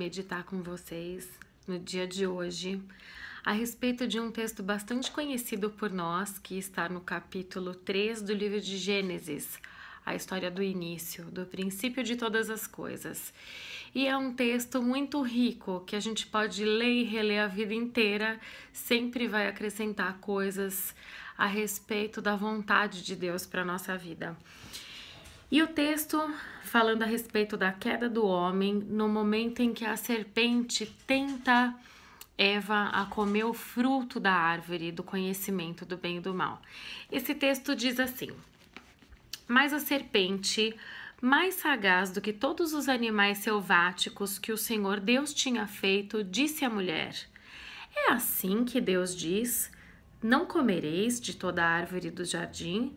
meditar com vocês no dia de hoje a respeito de um texto bastante conhecido por nós, que está no capítulo 3 do livro de Gênesis, a história do início, do princípio de todas as coisas. E é um texto muito rico, que a gente pode ler e reler a vida inteira, sempre vai acrescentar coisas a respeito da vontade de Deus para a nossa vida. E o texto falando a respeito da queda do homem, no momento em que a serpente tenta Eva a comer o fruto da árvore do conhecimento do bem e do mal. Esse texto diz assim: mas a serpente, mais sagaz do que todos os animais selváticos que o Senhor Deus tinha feito, disse à mulher: é assim que Deus diz: não comereis de toda a árvore do jardim?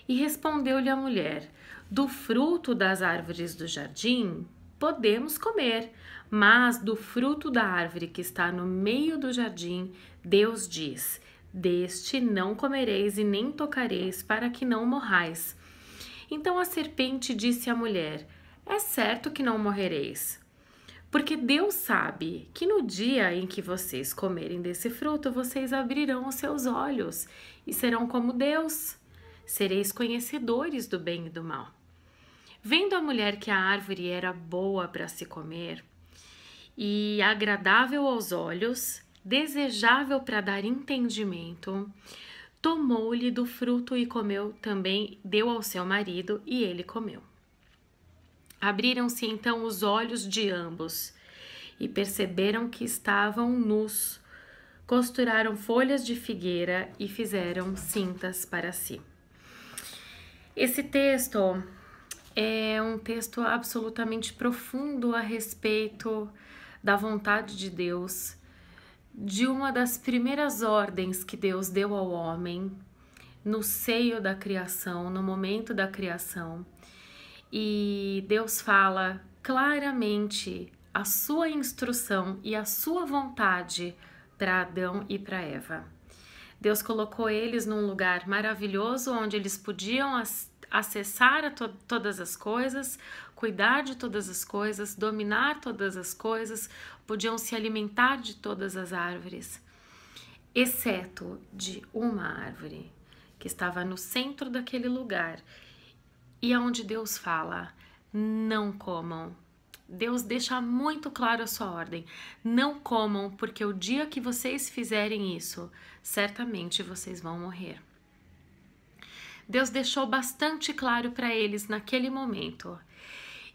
E respondeu-lhe a mulher: do fruto das árvores do jardim podemos comer, mas do fruto da árvore que está no meio do jardim, Deus diz: deste não comereis e nem tocareis, para que não morrais. Então a serpente disse à mulher: é certo que não morrereis, porque Deus sabe que no dia em que vocês comerem desse fruto, vocês abrirão os seus olhos e serão como Deus. Sereis conhecedores do bem e do mal. Vendo a mulher que a árvore era boa para se comer e agradável aos olhos, desejável para dar entendimento, tomou-lhe do fruto e comeu também, deu ao seu marido e ele comeu. Abriram-se então os olhos de ambos e perceberam que estavam nus. Costuraram folhas de figueira e fizeram cintas para si. Esse texto é um texto absolutamente profundo a respeito da vontade de Deus, de uma das primeiras ordens que Deus deu ao homem no seio da criação, no momento da criação. E Deus fala claramente a sua instrução e a sua vontade para Adão e para Eva. Deus colocou eles num lugar maravilhoso onde eles podiam acessar todas as coisas, cuidar de todas as coisas, dominar todas as coisas, podiam se alimentar de todas as árvores, exceto de uma árvore que estava no centro daquele lugar e aonde Deus fala: não comam. Deus deixa muito claro a sua ordem: não comam, porque o dia que vocês fizerem isso, certamente vocês vão morrer. Deus deixou bastante claro para eles naquele momento.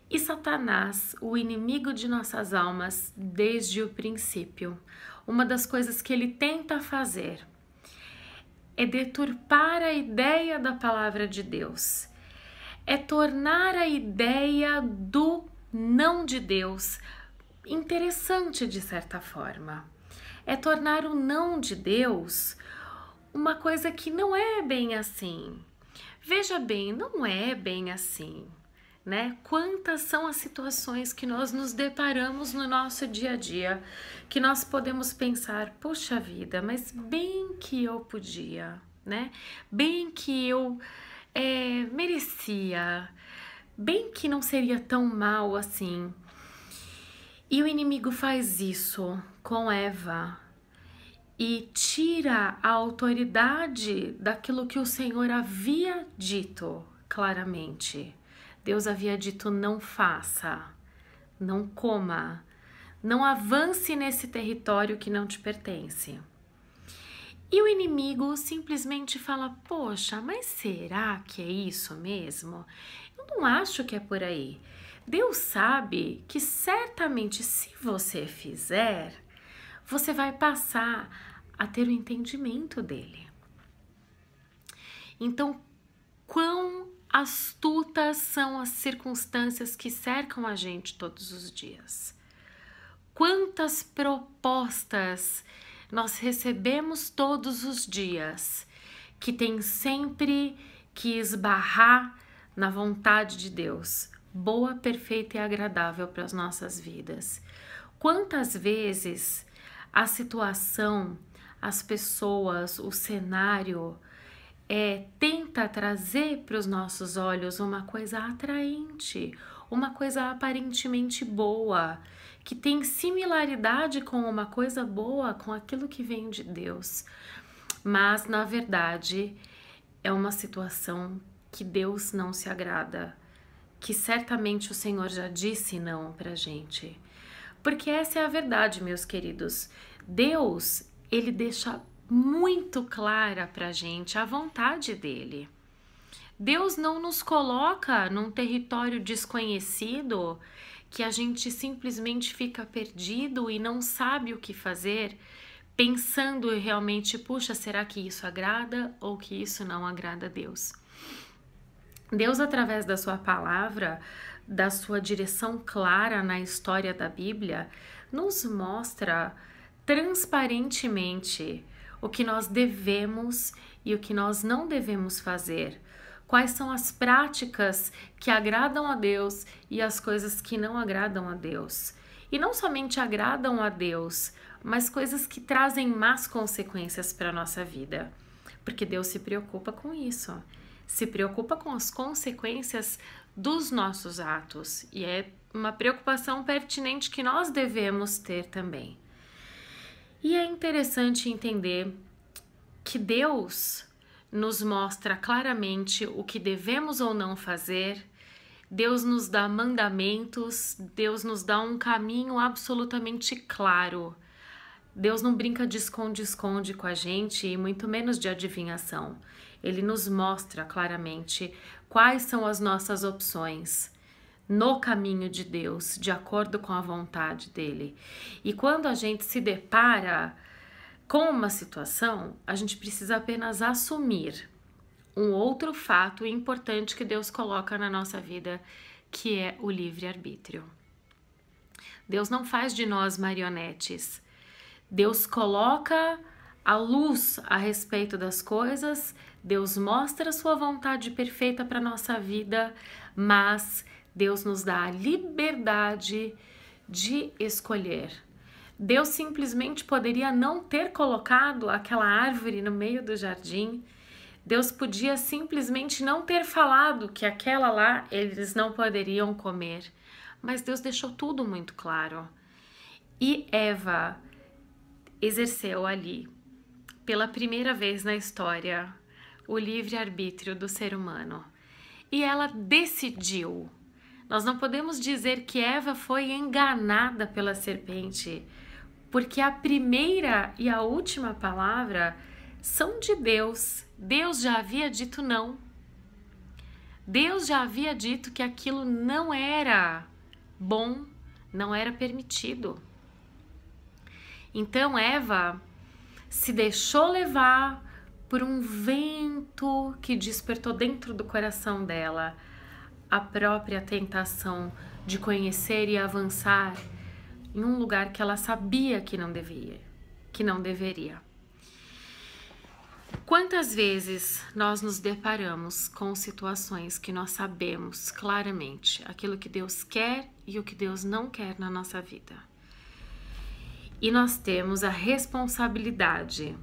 E Satanás, o inimigo de nossas almas desde o princípio, uma das coisas que ele tenta fazer é deturpar a ideia da palavra de Deus, é tornar a ideia do não de Deus interessante de certa forma, é tornar o não de Deus uma coisa que não é bem assim. Veja bem, não é bem assim, né? Quantas são as situações que nós nos deparamos no nosso dia a dia, que nós podemos pensar: poxa vida, mas bem que eu podia, né? Bem que eu merecia, bem que não seria tão mal assim. E o inimigo faz isso com Eva e tira a autoridade daquilo que o Senhor havia dito claramente. Deus havia dito: não faça, não coma, não avance nesse território que não te pertence. E o inimigo simplesmente fala: poxa, mas será que é isso mesmo? Eu não acho que é por aí. Deus sabe que certamente, se você fizer, você vai passar a ter o entendimento dele. Então, quão astutas são as circunstâncias que cercam a gente todos os dias. Quantas propostas nós recebemos todos os dias que tem sempre que esbarrar na vontade de Deus, boa, perfeita e agradável para as nossas vidas. Quantas vezes a situação, as pessoas, o cenário tenta trazer para os nossos olhos uma coisa atraente, uma coisa aparentemente boa, que tem similaridade com uma coisa boa, com aquilo que vem de Deus. Mas, na verdade, é uma situação que Deus não se agrada, que certamente o Senhor já disse não pra gente. Porque essa é a verdade, meus queridos. Deus, ele deixa muito clara pra gente a vontade dele. Deus não nos coloca num território desconhecido que a gente simplesmente fica perdido e não sabe o que fazer, pensando realmente, puxa, será que isso agrada ou que isso não agrada a Deus? Deus, através da sua palavra, da sua direção clara na história da Bíblia, nos mostra transparentemente o que nós devemos e o que nós não devemos fazer. Quais são as práticas que agradam a Deus e as coisas que não agradam a Deus. E não somente agradam a Deus, mas coisas que trazem más consequências para a nossa vida. Porque Deus se preocupa com isso. Se preocupa com as consequências dos nossos atos. E é uma preocupação pertinente que nós devemos ter também. E é interessante entender que Deus nos mostra claramente o que devemos ou não fazer. Deus nos dá mandamentos, Deus nos dá um caminho absolutamente claro. Deus não brinca de esconde-esconde com a gente e muito menos de adivinhação. Ele nos mostra claramente quais são as nossas opções no caminho de Deus, de acordo com a vontade dele. E quando a gente se depara com uma situação, a gente precisa apenas assumir um outro fato importante que Deus coloca na nossa vida, que é o livre-arbítrio. Deus não faz de nós marionetes. Deus coloca a luz a respeito das coisas, Deus mostra a sua vontade perfeita para a nossa vida, mas Deus nos dá a liberdade de escolher. Deus simplesmente poderia não ter colocado aquela árvore no meio do jardim. Deus podia simplesmente não ter falado que aquela lá eles não poderiam comer. Mas Deus deixou tudo muito claro. E Eva exerceu ali, pela primeira vez na história, o livre-arbítrio do ser humano. E ela decidiu. Nós não podemos dizer que Eva foi enganada pela serpente, porque a primeira e a última palavra são de Deus. Deus já havia dito não. Deus já havia dito que aquilo não era bom, não era permitido. Então Eva se deixou levar por um vento que despertou dentro do coração dela a própria tentação de conhecer e avançar em um lugar que ela sabia que não deveria. Quantas vezes nós nos deparamos com situações que nós sabemos claramente aquilo que Deus quer e o que Deus não quer na nossa vida? E nós temos a responsabilidade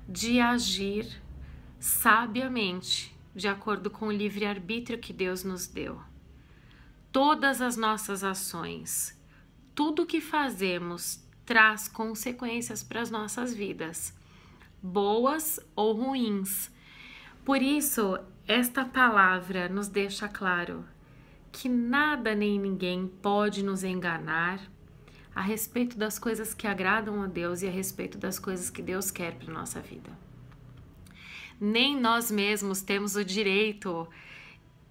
de agir sabiamente, de acordo com o livre-arbítrio que Deus nos deu. Todas as nossas ações, tudo que fazemos traz consequências para as nossas vidas, boas ou ruins. Por isso, esta palavra nos deixa claro que nada nem ninguém pode nos enganar a respeito das coisas que agradam a Deus e a respeito das coisas que Deus quer para a nossa vida. Nem nós mesmos temos o direito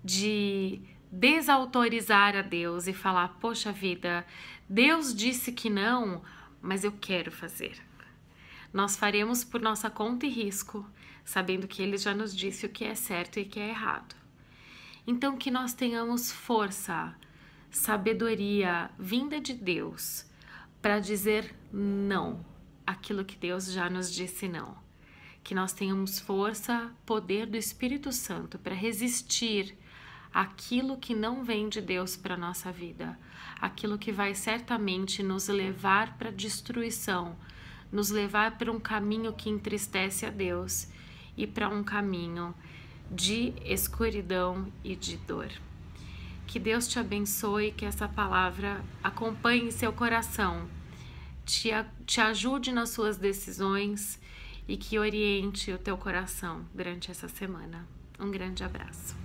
de desautorizar a Deus e falar, poxa vida, Deus disse que não, mas eu quero fazer. Nós faremos por nossa conta e risco, sabendo que Ele já nos disse o que é certo e o que é errado. Então que nós tenhamos força, sabedoria vinda de Deus para dizer não àquilo que Deus já nos disse não. Que nós tenhamos força, poder do Espírito Santo para resistir àquilo que não vem de Deus para a nossa vida, aquilo que vai certamente nos levar para a destruição, nos levar para um caminho que entristece a Deus e para um caminho de escuridão e de dor. Que Deus te abençoe, que essa palavra acompanhe seu coração, te ajude nas suas decisões e que oriente o teu coração durante essa semana. Um grande abraço.